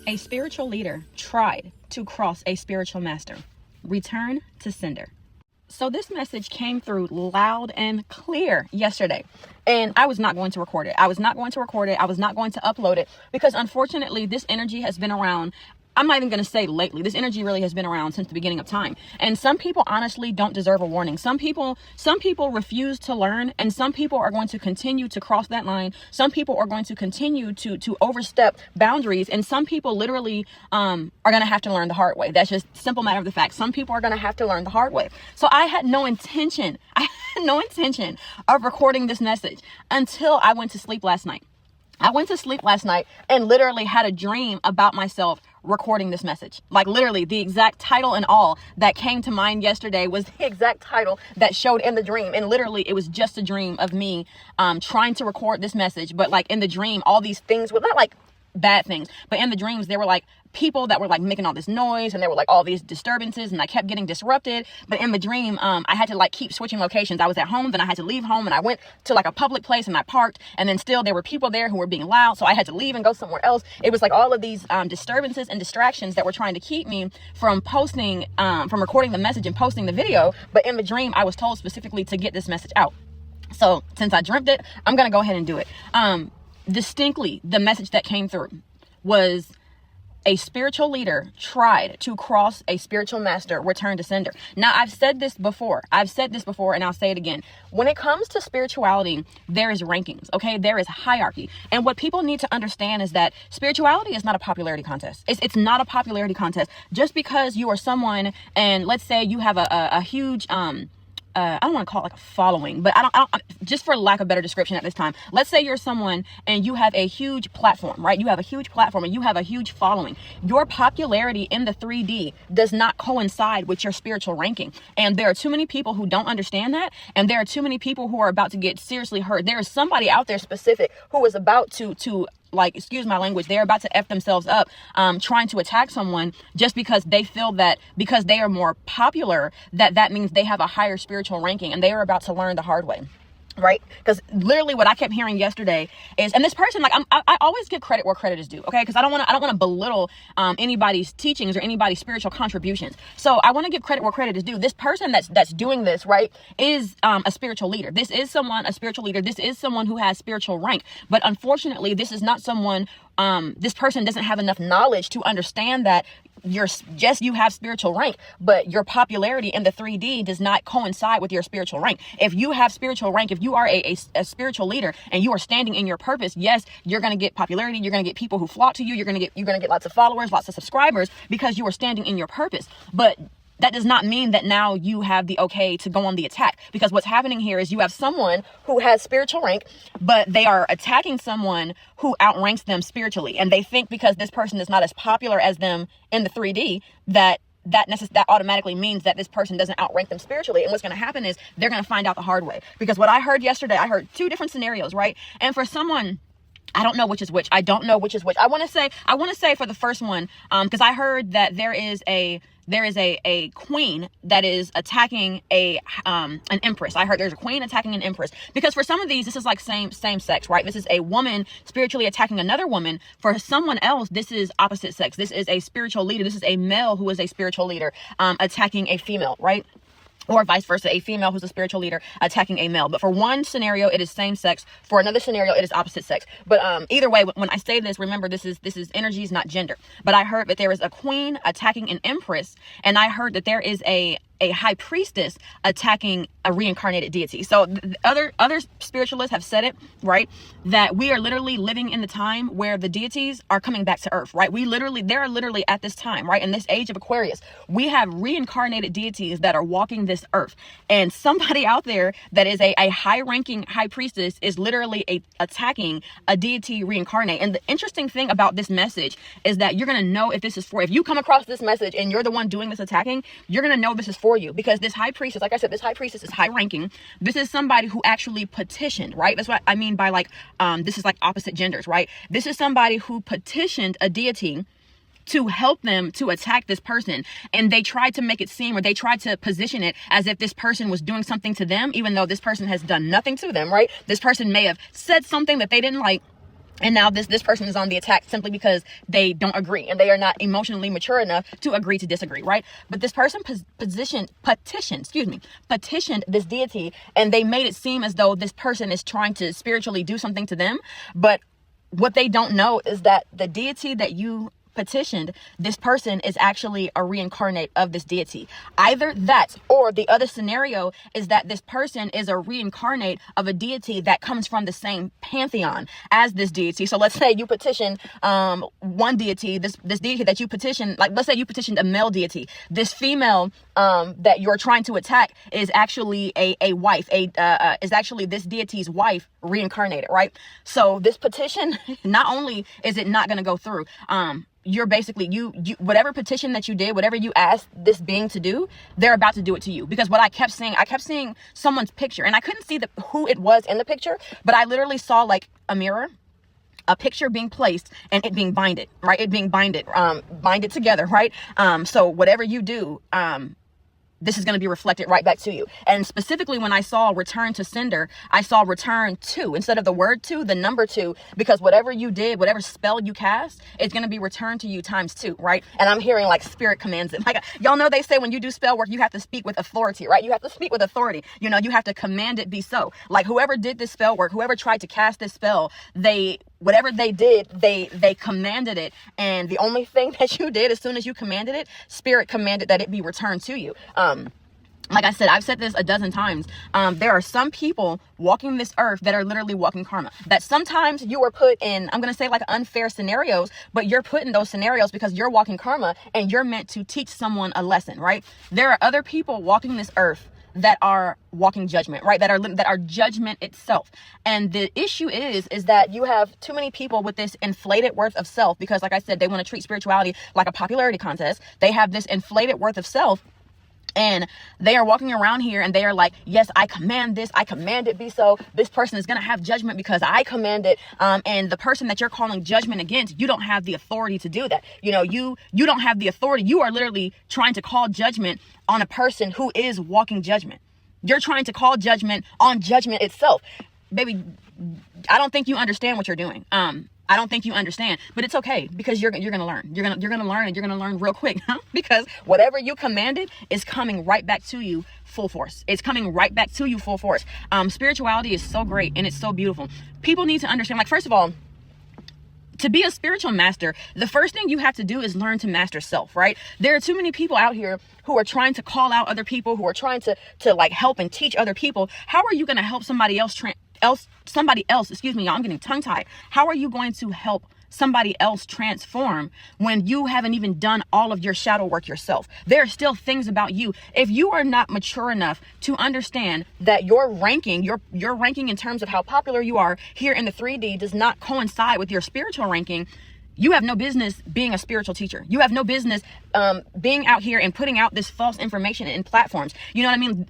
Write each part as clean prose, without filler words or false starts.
A spiritual leader tried to cross a spiritual master. Return to sender. So this message came through loud and clear yesterday, and I was not going to record it. I was not going to upload it because unfortunately this energy has been around. I'm not even going to say lately. This energy really has been around since the beginning of time. And some people honestly don't deserve a warning. Some people refuse to learn, and some people are going to continue to cross that line. Some people are going to continue to overstep boundaries, and some people literally are going to have to learn the hard way. That's just simple matter of the fact. Some people are going to have to learn the hard way. So I had no intention of recording this message until I went to sleep last night. I went to sleep last night and literally had a dream about myself recording this message. Like literally the exact title and all that came to mind yesterday was the exact title that showed in the dream. And literally it was just a dream of me trying to record this message. But like in the dream, all these things were not like bad things, but in the dreams there were like people that were like making all this noise, and there were like all these disturbances, and I kept getting disrupted. But in the dream, I had to like keep switching locations. I was at home, then I had to leave home, and I went to like a public place and I parked, and then still there were people there who were being loud, so I had to leave and go somewhere else. It was like all of these disturbances and distractions that were trying to keep me from posting, from recording the message and posting the video. But in the dream, I was told specifically to get this message out. So since I dreamt it, I'm gonna go ahead and do it. Distinctly, the message that came through was: a spiritual leader tried to cross a spiritual master, return to sender. Now, I've said this before, and I'll say it again. When it comes to spirituality, there is rankings, okay? There is hierarchy. And what people need to understand is that spirituality is not a popularity contest. It's not a popularity contest. Just because you are someone, and let's say you have a huge, I don't want to call it like a following, but I don't, just for lack of better description at this time, let's say you're someone and you have a huge platform, right? You have a huge platform and you have a huge following. Your popularity in the 3D does not coincide with your spiritual ranking. And there are too many people who don't understand that. And there are too many people who are about to get seriously hurt. There is somebody out there specific who is about to like, excuse my language, they're about to F themselves up, trying to attack someone just because they feel that because they are more popular, that means they have a higher spiritual ranking, and they are about to learn the hard way. Right? Because literally what I kept hearing yesterday is, and this person, like, I always give credit where credit is due, okay? Because I don't want to belittle anybody's teachings or anybody's spiritual contributions. So I want to give credit where credit is due. This person that's doing this, right, is a spiritual leader. This is a spiritual leader. This is someone who has spiritual rank. But unfortunately, this is not someone, this person doesn't have enough knowledge to understand that you have spiritual rank, but your popularity in the 3D does not coincide with your spiritual rank. If you have spiritual rank, if you are a spiritual leader and you are standing in your purpose, yes, you're going to get popularity. You're going to get people who flock to you. You're going to get lots of followers, lots of subscribers, because you are standing in your purpose. But that does not mean that now you have the okay to go on the attack, because what's happening here is you have someone who has spiritual rank, but they are attacking someone who outranks them spiritually. And they think because this person is not as popular as them in the 3D, that automatically means that this person doesn't outrank them spiritually. And what's going to happen is they're going to find out the hard way. Because what I heard yesterday, I heard two different scenarios, right? And for someone, I don't know which is which. I want to say for the first one, because I heard that there is a queen that is attacking an empress. I heard there's a queen attacking an empress, because for some of these, this is like same sex, right? This is a woman spiritually attacking another woman. For someone else, this is opposite sex. This is a spiritual leader. This is a male who is a spiritual leader attacking a female, right? Or vice versa, a female who's a spiritual leader attacking a male. But for one scenario, it is same sex. For another scenario, it is opposite sex. But either way, when I say this, remember, this is energies, not gender. But I heard that there is a queen attacking an empress, and I heard that there is a high priestess attacking a reincarnated deity. So other spiritualists have said it, right? That we are literally living in the time where the deities are coming back to earth, right? They're literally at this time, right? In this age of Aquarius, we have reincarnated deities that are walking this earth. And somebody out there that is a high-ranking high priestess is literally attacking a deity reincarnate. And the interesting thing about this message is that you're going to know if you come across this message and you're the one doing this attacking, you're going to know this is for you, because this high priestess, like I said, this high priestess is high ranking. This is somebody who actually petitioned, right? That's what I mean by like, this is like opposite genders, right? This is somebody who petitioned a deity to help them to attack this person. And they tried to make it seem, or they tried to position it as if this person was doing something to them, even though this person has done nothing to them, right? This person may have said something that they didn't like, And now this person is on the attack simply because they don't agree and they are not emotionally mature enough to agree to disagree, right? But this person petitioned this deity, and they made it seem as though this person is trying to spiritually do something to them. But what they don't know is that the deity that you petitioned, this person is actually a reincarnate of this deity. Either that, or the other scenario is that this person is a reincarnate of a deity that comes from the same pantheon as this deity. So let's say you petition one deity, this deity that you petitioned, like let's say you petitioned a male deity. This female that you're trying to attack is actually a wife, is actually this deity's wife reincarnated, right? So this petition, not only is it not going to go through, you're basically, you whatever petition that you did, whatever you asked this being to do, they're about to do it to you. Because what I kept seeing someone's picture, and I couldn't see who it was in the picture, but I literally saw like a mirror, a picture being placed, and it being binded, right? It being binded together, right? So whatever you do, this is going to be reflected right back to you. And specifically when I saw return to sender, I saw return to, instead of the word to, the number 2, because whatever you did, whatever spell you cast, it's going to be returned to you times 2, right? And I'm hearing like spirit commands it. Like, y'all know they say when you do spell work, you have to speak with authority, right? You have to speak with authority. You know, you have to command it be so. Like whoever did this spell work, whoever tried to cast this spell, whatever they did, they commanded it. And the only thing that you did as soon as you commanded it, spirit commanded that it be returned to you. Like I said, I've said this a dozen times. There are some people walking this earth that are literally walking karma. That sometimes you are put in, I'm going to say like unfair scenarios, but you're put in those scenarios because you're walking karma and you're meant to teach someone a lesson, right? There are other people walking this earth that are walking judgment, right? That are judgment itself. And the issue is that you have too many people with this inflated worth of self, because like I said, they want to treat spirituality like a popularity contest. They have this inflated worth of self, and they are walking around here and they are like, yes, I command this. I command it be so. This person is going to have judgment because I command it. And the person that you're calling judgment against, you don't have the authority to do that. You know, you don't have the authority. You are literally trying to call judgment on a person who is walking judgment. You're trying to call judgment on judgment itself. Baby, I don't think you understand what you're doing. I don't think you understand, but it's okay, because you're going to learn. You're going to learn, and you're going to learn real quick, because whatever you commanded is coming right back to you full force. It's coming right back to you full force. Spirituality is so great and it's so beautiful. People need to understand, like, first of all, to be a spiritual master, the first thing you have to do is learn to master self, right? There are too many people out here who are trying to call out other people, who are trying to like help and teach other people. How are you going to help somebody else, excuse me, y'all, I'm getting tongue tied. How are you going to help somebody else transform when you haven't even done all of your shadow work yourself? There are still things about you. If you are not mature enough to understand that your ranking in terms of how popular you are here in the 3D does not coincide with your spiritual ranking, you have no business being a spiritual teacher. You have no business being out here and putting out this false information in platforms. You know what I mean?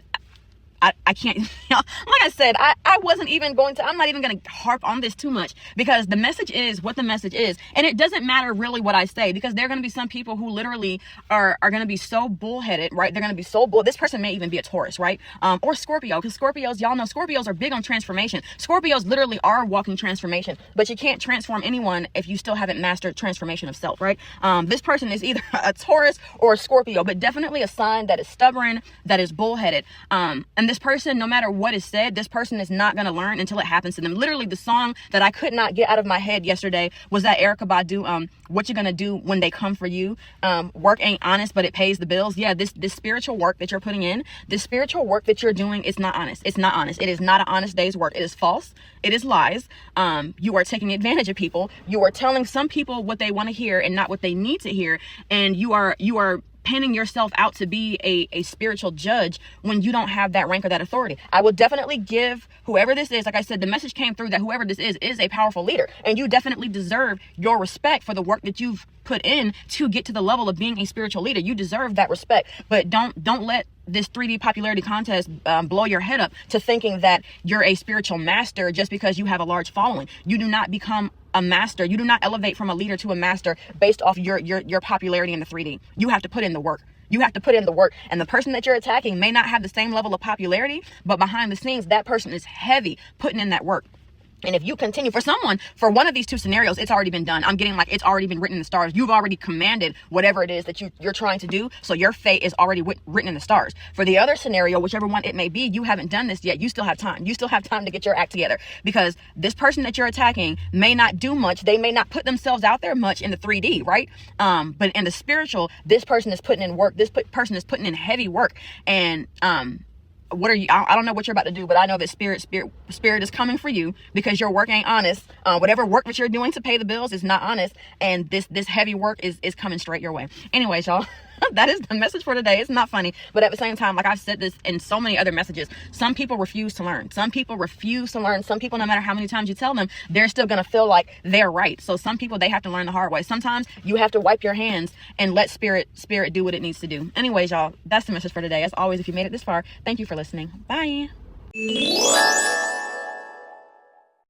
I can't, like I said, I'm not even going to harp on this too much, because the message is what the message is. And it doesn't matter really what I say, because there are going to be some people who literally are going to be so bullheaded, right? They're going to be so this person may even be a Taurus, right? Or Scorpio, because Scorpios, y'all know Scorpios are big on transformation. Scorpios literally are walking transformation, but you can't transform anyone if you still haven't mastered transformation of self, right? This person is either a Taurus or a Scorpio, but definitely a sign that is stubborn, that is bullheaded. And this person, no matter what is said, this person is not going to learn until it happens to them. Literally, the song that I could not get out of my head yesterday was that Erykah Badu, what you gonna do when they come for you? Work ain't honest, but it pays the bills. Yeah, this spiritual work that you're putting in, this spiritual work that you're doing, it's not honest. It's not honest. It is not an honest day's work. It is false. It is lies. You are taking advantage of people. You are telling some people what they want to hear and not what they need to hear. And you are painting yourself out to be a spiritual judge when you don't have that rank or that authority. I will definitely give whoever this is, like I said, the message came through that whoever this is a powerful leader, and you definitely deserve your respect for the work that you've put in to get to the level of being a spiritual leader. You deserve that respect, but don't let this 3D popularity contest blow your head up to thinking that you're a spiritual master just because you have a large following. You do not become a master. You do not elevate from a leader to a master based off your popularity in the 3D. You have to put in the work. You have to put in the work. And the person that you're attacking may not have the same level of popularity, but behind the scenes, that person is heavy putting in that work. And if you continue, for one of these two scenarios, it's already been done. I'm getting like it's already been written in the stars. You've already commanded whatever it is that you're trying to do. So your fate is already written in the stars. For the other scenario, whichever one it may be, you haven't done this yet. You still have time. You still have time to get your act together, because this person that you're attacking may not do much. They may not put themselves out there much in the 3D, right? But in the spiritual, this person is putting in work. This person is putting in heavy work. And, what are you, I don't know what you're about to do, but I know that spirit is coming for you, because your work ain't honest. Whatever work that you're doing to pay the bills is not honest, and this heavy work is coming straight your way. Anyways, y'all, that is the message for today. It's not funny, but at the same time, like I've said this in so many other messages, some people refuse to learn. Some people, no matter how many times you tell them, they're still gonna feel like they're right. So some people, they have to learn the hard way. Sometimes you have to wipe your hands and let spirit do what it needs to do. Anyways, y'all, that's the message for today. As always, if you made it this far, thank you for listening. Bye.